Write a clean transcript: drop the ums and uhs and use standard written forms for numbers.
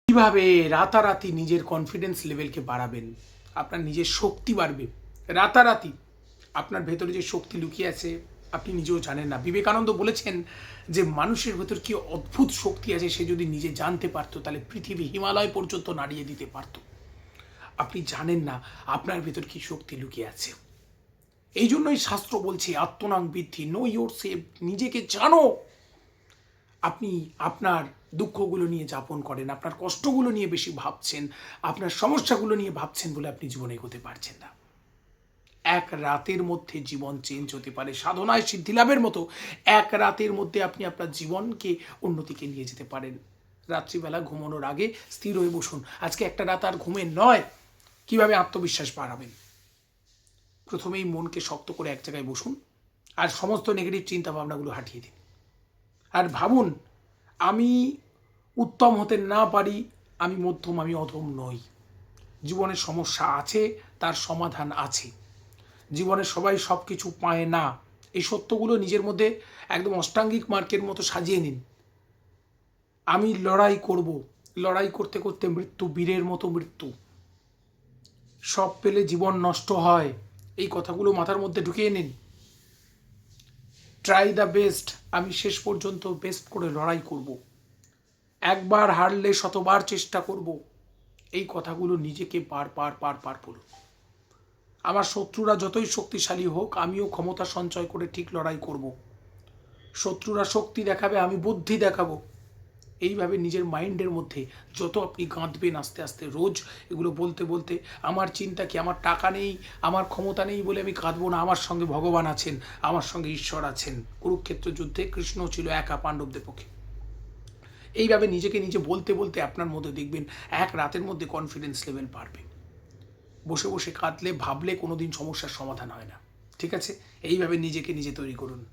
কীভাবে রাতারাতি নিজের কনফিডেন্স লেভেলকে বাড়াবেন, আপনার নিজের শক্তি বাড়বে রাতারাতি। আপনার ভেতরে যে শক্তি লুকিয়ে আছে আপনি নিজেও জানেন না। বিবেকানন্দ বলেছেন যে মানুষের ভেতর কি অদ্ভুত শক্তি আছে, সে যদি নিজে জানতে পারতো তাহলে পৃথিবী হিমালয় পর্যন্ত নাড়িয়ে দিতে পারত। আপনি জানেন না আপনার ভেতর কি শক্তি লুকিয়ে আছে। এই জন্যই শাস্ত্র বলছে আত্মনাং বৃদ্ধি, নো ইয়োর সেলফ, নিজেকে জানো। আপনি আপনার দুঃখগুলো নিয়ে যাপন করেন, আপনার কষ্টগুলো নিয়ে বেশি ভাবছেন, আপনার সমস্যাগুলো নিয়ে ভাবছেন বলে আপনি জীবনে এগোতে পারছেন না। এক রাতের মধ্যে জীবন চেঞ্জ হতে পারে, সাধনায় সিদ্ধি লাভের মতো এক রাতের মধ্যে আপনি আপনার জীবনকে অন্যদিকে নিয়ে যেতে পারেন। রাত্রিবেলা ঘুমানোর আগে স্থির হয়ে বসুন, আজকে একটা রাত আর ঘুমের নয়। কিভাবে আত্মবিশ্বাস বাড়াবেন? প্রথমেই মনকে শক্ত করে এক জায়গায় বসুন আর সমস্ত নেগেটিভ চিন্তা ভাবনাগুলো হাঁটিয়ে দিন। আর ভাবুন, আমি উত্তম হতে না পারি, আমি মধ্যম, আমি অধম নই। জীবনের সমস্যা আছে, তার সমাধান আছে। জীবনে সবাই সব কিছু পায় না, এই সত্যগুলো নিজের মধ্যে একদম অষ্টাঙ্গিক মার্কের মতো সাজিয়ে নিন। আমি লড়াই করব, লড়াই করতে করতে মৃত্যু, বীরের মতো মৃত্যু। সব পেলে জীবন নষ্ট হয়, এই কথাগুলো মাথার মধ্যে ঢুকিয়ে নিন। ট্রাই দ্য বেস্ট, আমি শেষ পর্যন্ত বেস্ট করে লড়াই করব। একবার হারলে শতবার চেষ্টা করব, এই কথাগুলো নিজেকে বার বলুন। আমার শত্রুরা যতই শক্তিশালী হোক, আমিও ক্ষমতা সঞ্চয় করে ঠিক লড়াই করব। শত্রুরা শক্তি দেখাবে, আমি বুদ্ধি দেখাবো। এইভাবে নিজের মাইন্ডের মধ্যে যত আপনি গাঁথবেন আস্তে আস্তে, রোজ এগুলো বলতে বলতে, আমার চিন্তা কি, আমার টাকা নেই, আমার ক্ষমতা নেই বলে আমি কাঁদবো না, আমার সঙ্গে ভগবান আছেন, আমার সঙ্গে ঈশ্বর আছেন। কুরুক্ষেত্র যুদ্ধে কৃষ্ণ ছিল একা পাণ্ডবদের পক্ষে। এইভাবে নিজেকে নিজে বলতে বলতে আপনার মধ্যে দেখবেন এক রাতের মধ্যে কনফিডেন্স লেভেল বাড়বে। বসে বসে কাঁদলে, ভাবলে কোনোদিন সমস্যার সমাধান হয় না। ঠিক আছে, এইভাবে নিজেকে নিজে তৈরি করুন।